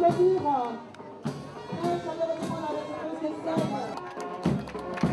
applaudir un chaleureusement la réponse des scènes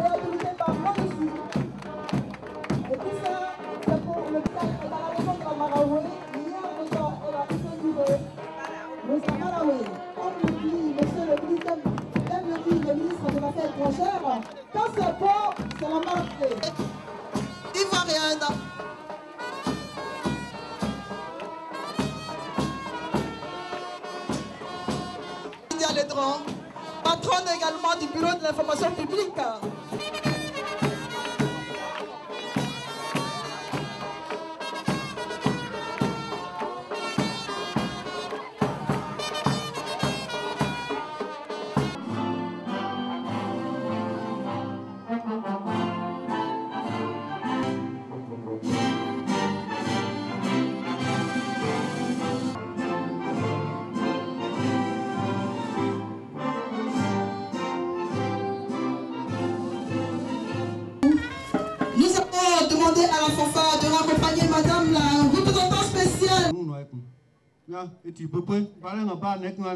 réhabilité par Mauricie. Et tout ça, c'est pour le cadre de la réponse de la Maraoué. Hier encore, elle a inauguré le Maraoué. Comme le dit monsieur le ministre, même le dit le ministre des Affaires étrangères, quand c'est beau, c'est la marque. Ivoirienne. Patronne également du bureau de l'information publique. Demander à la fanfare de raccompagner madame la représentante spéciale. Et tu peux pas parler en bas, n'est-ce pas,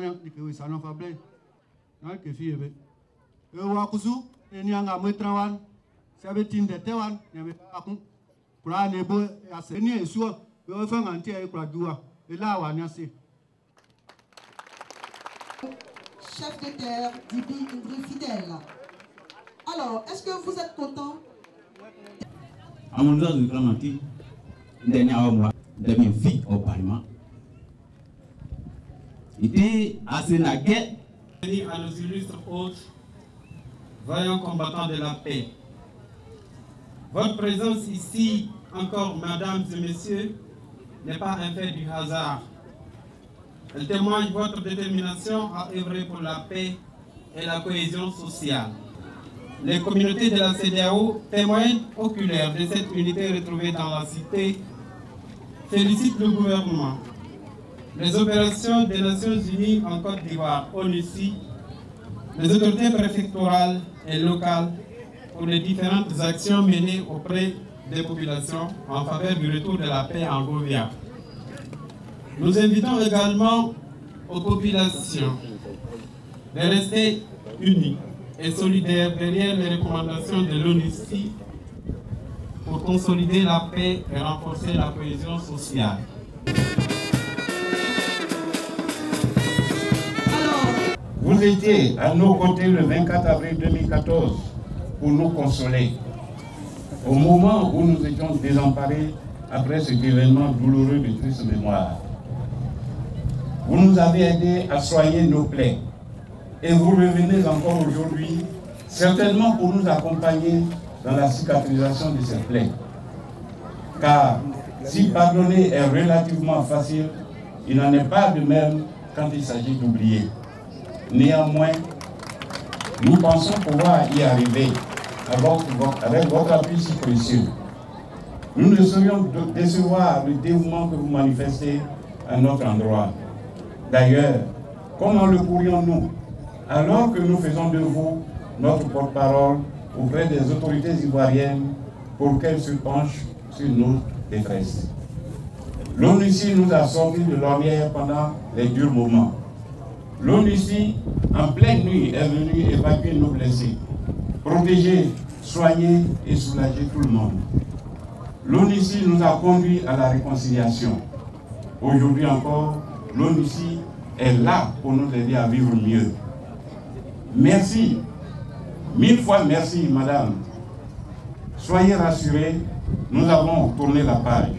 ça n'en fait pas. Que fille est. Et Wakusu, et n'y a pas de travail. C'est avec une de Tewan, il y avait pas de pour aller beau et à ce niveau, soit, il va faire un tir avec la doua. Et là, on a assez. Chef de terre, Dibi Indri Fidèle. Alors, est-ce que vous êtes content? À mon tour de Clémentine, dernier mois de mes filles au Parlement. Il était assez naguet. À nos illustres hôtes, vaillants combattants de la paix. Votre présence ici, encore, mesdames et messieurs, n'est pas un fait du hasard. Elle témoigne votre détermination à œuvrer pour la paix et la cohésion sociale. Les communautés de la CEDEAO, témoins oculaires de cette unité retrouvée dans la cité, félicitent le gouvernement. Les opérations des Nations Unies en Côte d'Ivoire, ONUCI, les autorités préfectorales et locales pour les différentes actions menées auprès des populations en faveur du retour de la paix en Gambie. Nous invitons également aux populations de rester unies et solidaires derrière les recommandations de l'ONUCI pour consolider la paix et renforcer la cohésion sociale. Vous étiez à nos côtés le 24 avril 2014 pour nous consoler. Au moment où nous étions désemparés après cet événement douloureux de triste mémoire. Vous nous avez aidés à soigner nos plaies. Et vous revenez encore aujourd'hui, certainement pour nous accompagner dans la cicatrisation de ces plaies. Car si pardonner est relativement facile, il n'en est pas de même quand il s'agit d'oublier. Néanmoins, nous pensons pouvoir y arriver avec votre appui si précieux. Nous ne saurions décevoir le dévouement que vous manifestez à notre endroit. D'ailleurs, comment le pourrions-nous, alors que nous faisons de vous notre porte-parole auprès des autorités ivoiriennes pour qu'elles se penchent sur nos détresses? L'ONUCI nous a sortis de l'ornière pendant les durs moments. L'ONUCI, en pleine nuit, est venue évacuer nos blessés, protéger, soigner et soulager tout le monde. L'ONUCI nous a conduits à la réconciliation. Aujourd'hui encore, l'ONUCI est là pour nous aider à vivre mieux. Merci, 1000 fois merci, madame. Soyez rassurés, nous avons tourné la page.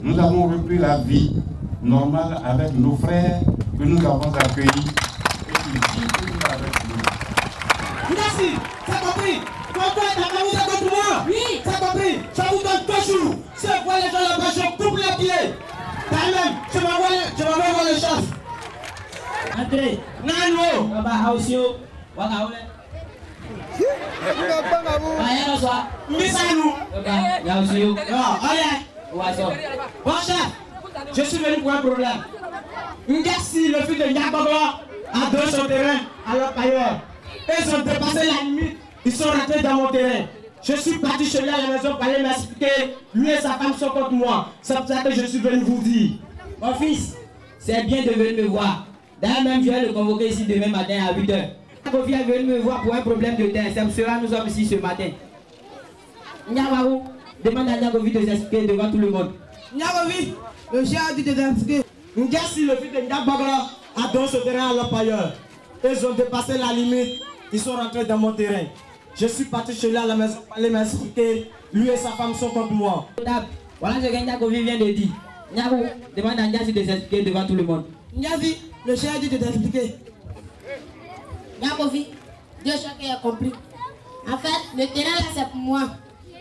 Nous avons repris la vie normale avec nos frères que nous avons accueillis et qui vivent toujours avec nous. Merci, ça compris. Pourquoi t'as pas mis ça contre moi? Oui, ça compris. Ça vous donne 2 jours. Si on voit les gens là-bas, je coupe les pieds. Quand même, je m'envoie voir le chef. André, Nano, Baba Ausio, Wakaole. Ayano soa, Missanou. Yausio. Non, allez. Bon chef, je suis venu pour un problème. Ngassi, le fils de Nyabagwa, a donné son terrain à leur ailleurs. Ils ont dépassé la limite, ils sont rentrés dans mon terrain. Je suis parti chez lui à la maison pour aller m'expliquer. Lui et sa femme sont contre moi. C'est pour ça que je suis venu vous dire. Mon fils, c'est bien de venir me voir. D'ailleurs, même je vais le convoquer ici demain matin à 8 h. Kofi est venu me voir pour un problème de terre. C'est pour cela que nous sommes ici ce matin. Niawaou, demande à Niakovi de s'expliquer devant tout le monde. Niakovi, le chien a dit de s'expliquer. Ngassi, le fils de Ndiabagla, a donné ce terrain à l'employeur. Ils ont dépassé la limite. Ils sont rentrés dans mon terrain. Je suis parti chez lui à la maison pour aller m'expliquer. Lui et sa femme sont contre moi. Voilà ce que Niakovi vient de dire. Niakou, demande à Ngassi de s'expliquer devant tout le monde. Ngassi, le chien a dit de s'expliquer. Niakovi, Dieu chacun a compris. En fait, le terrain là c'est pour moi.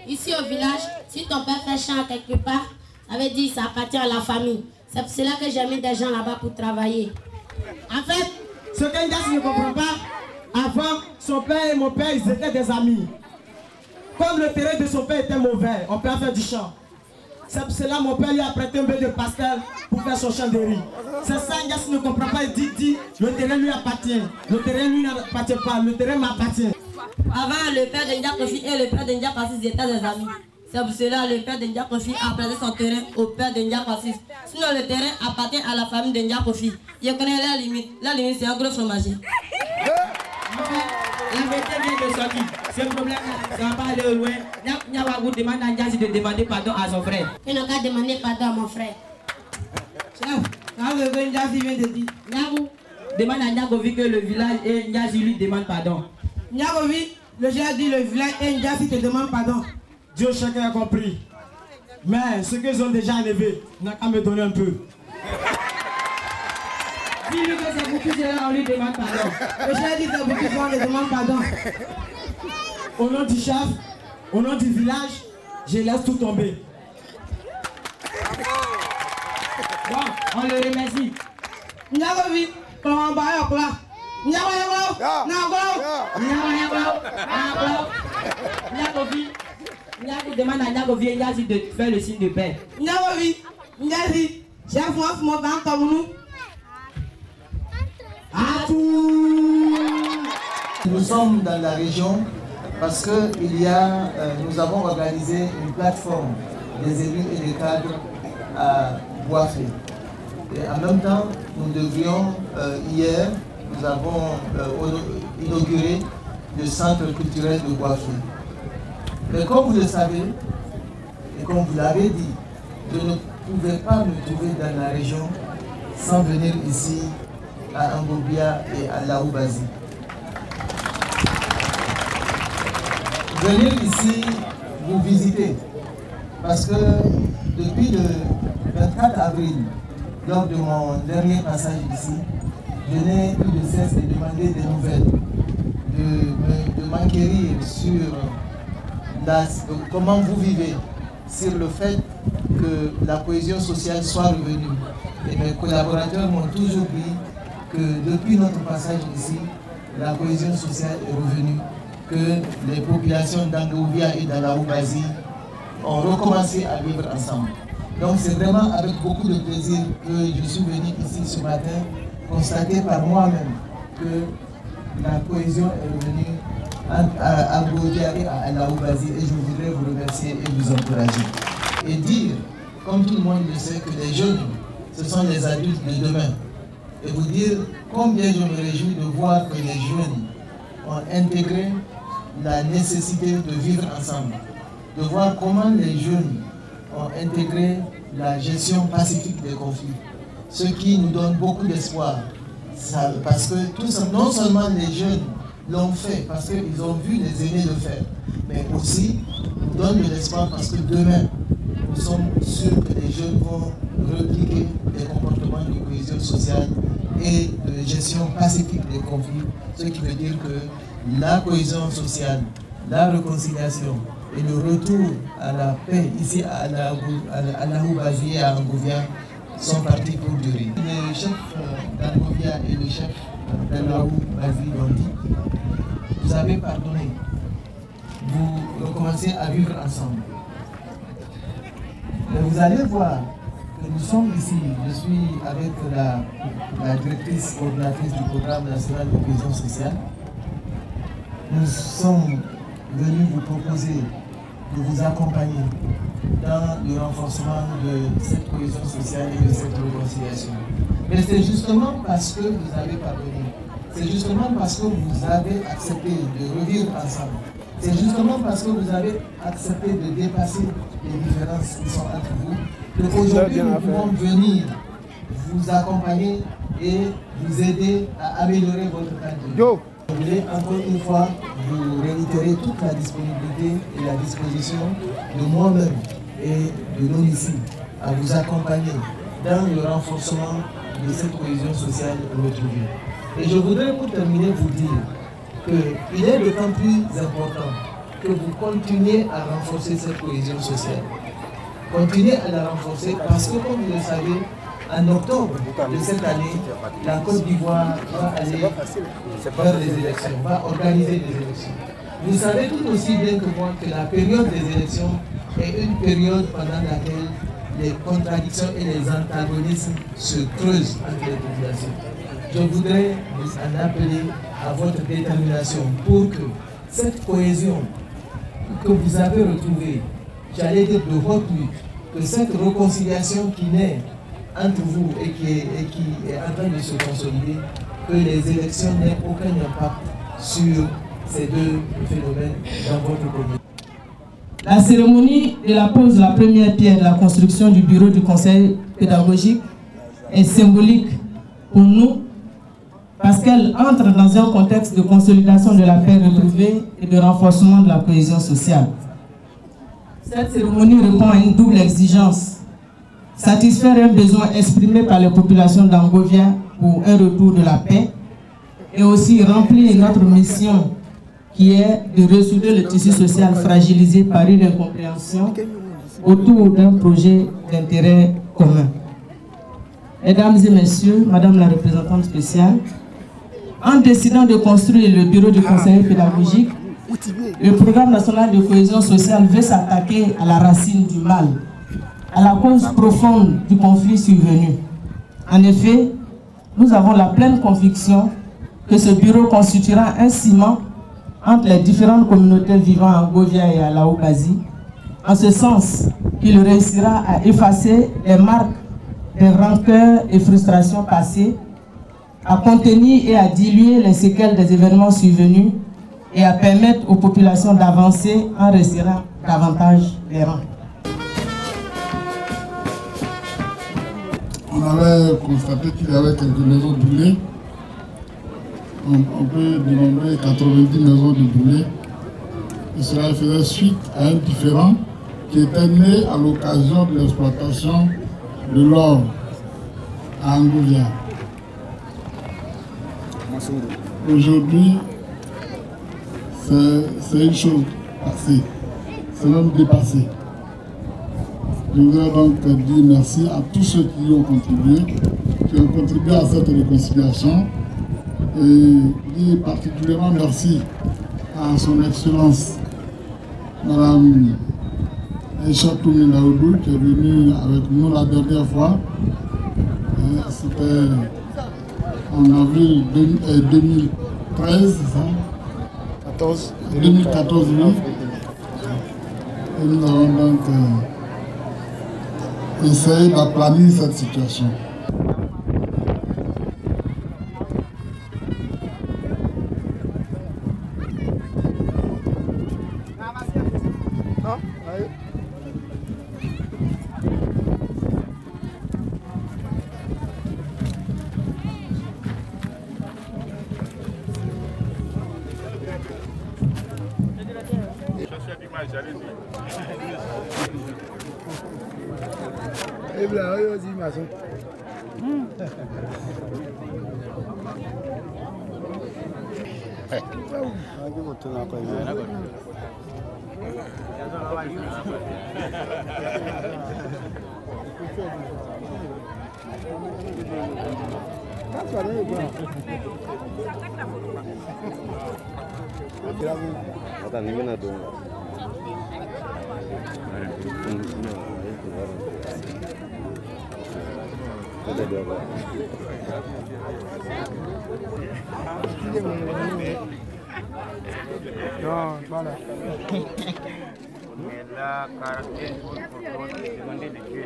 Ici au village, si ton père fait champ quelque part, ça veut dire que ça appartient à la famille. C'est pour cela que j'ai mis des gens là-bas pour travailler. En fait, ce que Ngassi ne comprend pas, avant, son père et mon père, ils étaient des amis. Comme le terrain de son père était mauvais, on peut faire du champ. C'est pour cela que mon père lui a prêté un peu de pastel pour faire son champ de riz. C'est ça, Ngassi ne comprend pas, il dit, le terrain lui appartient. Le terrain lui n'appartient pas, le terrain m'appartient. Avant, le père de Ndiakofi et le père de Ndiakofi étaient des amis. C'est pour cela que le père de Ndiakofi a prêté son terrain au père de Ndiakofi. Sinon, le terrain appartient à la famille de Ndiakofi. Je connais la limite. La limite, c'est un gros fromager. La vérité vient de sortir. Ce problème-là, ça va pas aller au loin. Niawaou demande à Ngassi de demander pardon à son frère. Il n'a qu'à demander pardon à mon frère. Chef, quand le père Ngassi vient de dire. Niawaou demande à Niakovi que le village et Ngassi lui demande pardon. Niakovi, le chien a dit le village et Ngassi te demande pardon. Dieu chacun a compris. Mais ce qu'ils ont déjà enlevé, n'a qu'à me donner un peu. Dis-lui que c'est pour tout cela, on lui demande pardon. Le chien a dit c'est pour tout cela, on lui demande pardon. Au nom du chef, au nom du village, je laisse tout tomber. Bon, on le remercie. Niakovi, comment va y là? Niakou demande à Niakovi et Ngassi de faire le signe de paix. Niakovi, Ngassi, chef, moi, je m'en vais comme nous. Nous sommes dans la région parce que nous avons organisé une plateforme des élus et des cadres à Boissé. Et en même temps, nous devrions, hier, nous avons inauguré le centre culturel de Boissé. Mais comme vous le savez, et comme vous l'avez dit, je ne pouvais pas me trouver dans la région sans venir ici à Ngobia et à Laoubazi. Venir ici vous visiter, parce que depuis le 24 avril, lors de mon dernier passage ici, je n'ai plus de cesse de demander des nouvelles, de m'enquérir sur comment vous vivez, sur le fait que la cohésion sociale soit revenue. Et mes collaborateurs m'ont toujours dit que depuis notre passage ici, la cohésion sociale est revenue, que les populations d'Angouvia et d'Alaoubazi ont recommencé à vivre ensemble. Donc c'est vraiment avec beaucoup de plaisir que je suis venu ici ce matin constater par moi-même que la cohésion est revenue à Angouvia et à Alaoubazi, et je voudrais vous remercier et vous encourager. Et dire, comme tout le monde le sait, que les jeunes, ce sont les adultes de demain. Et vous dire combien je me réjouis de voir que les jeunes ont intégré la nécessité de vivre ensemble. De voir comment les jeunes ont intégré la gestion pacifique des conflits. Ce qui nous donne beaucoup d'espoir. Parce que non seulement les jeunes l'ont fait, parce qu'ils ont vu les aînés le faire, mais aussi nous donne de l'espoir parce que demain, nous sommes sûrs que les jeunes vont répliquer des comportements de cohésion sociale et de gestion pacifique des conflits, ce qui veut dire que la cohésion sociale, la réconciliation et le retour à la paix ici à Laoubazi et à Angouvia sont partis pour durer. Le chef d'Angouvia et le chef d'Alaoubazi l'ont dit, vous avez pardonné, vous recommencez à vivre ensemble. Mais vous allez voir que nous sommes ici, je suis avec la directrice coordinatrice du programme national de cohésion sociale. Nous sommes venus vous proposer de vous accompagner dans le renforcement de cette cohésion sociale et de cette réconciliation. Mais c'est justement parce que vous avez pardonné. C'est justement parce que vous avez accepté de revivre ensemble. C'est justement parce que vous avez accepté de dépasser les différences qui sont entre vous qu'aujourd'hui nous pouvons venir vous accompagner et vous aider à améliorer votre candidat. Je voulais encore une fois vous réitérer toute la disponibilité et la disposition de moi-même et de l'ONICI à vous accompagner dans le renforcement de cette cohésion sociale retrouvée. Et je voudrais pour terminer vous dire qu'il est d'autant plus important que vous continuez à renforcer cette cohésion sociale. Continuez à la renforcer parce que, comme vous le savez, en octobre de cette année, la Côte d'Ivoire va aller vers les élections, va organiser des élections. Vous savez tout aussi bien que moi que la période des élections est une période pendant laquelle les contradictions et les antagonismes se creusent entre les populations. Je voudrais vous en appeler à votre détermination pour que cette cohésion que vous avez retrouvée, j'allais dire de votre lutte, que cette réconciliation qui naît entre vous et qui est en train de se consolider, que les élections n'aient aucun impact sur ces deux phénomènes dans votre commune. La cérémonie de la pose de la première pierre de la construction du bureau du conseil pédagogique est symbolique pour nous parce qu'elle entre dans un contexte de consolidation de la paix retrouvée et de renforcement de la cohésion sociale. Cette cérémonie répond à une double exigence: satisfaire un besoin exprimé par les populations d'Angovia pour un retour de la paix et aussi remplir notre mission qui est de ressouder le tissu social fragilisé par une incompréhension autour d'un projet d'intérêt commun. Mesdames et messieurs, Madame la représentante spéciale, en décidant de construire le bureau du conseiller pédagogique, le programme national de cohésion sociale veut s'attaquer à la racine du mal, à la cause profonde du conflit survenu. En effet, nous avons la pleine conviction que ce bureau constituera un ciment entre les différentes communautés vivant à Angovia et à Laobazi, en ce sens qu'il réussira à effacer les marques des rancœurs et frustrations passées, à contenir et à diluer les séquelles des événements survenus et à permettre aux populations d'avancer en resserrant davantage les rangs. On avait constaté qu'il y avait quelques maisons brûlées. On peut dénombrer 90 maisons de brûlées. Et cela faisait suite à un différend qui était né à l'occasion de l'exploitation de l'or à Angovia. Aujourd'hui, c'est une chose passée, c'est même dépassé. Je voudrais donc dire merci à tous ceux qui ont contribué à cette réconciliation, et dire particulièrement merci à son Excellence Madame Aïcha Toumi Laoudou qui est venue avec nous la dernière fois. C'était en avril 2013, c'est ça 2014, oui. Et nous avons donc essayé d'aplanir cette situation.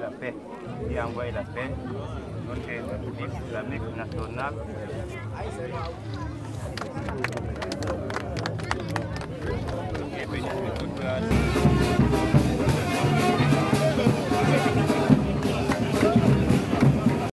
la paix. Qui a envoyé la paix, notre République islamique nationale.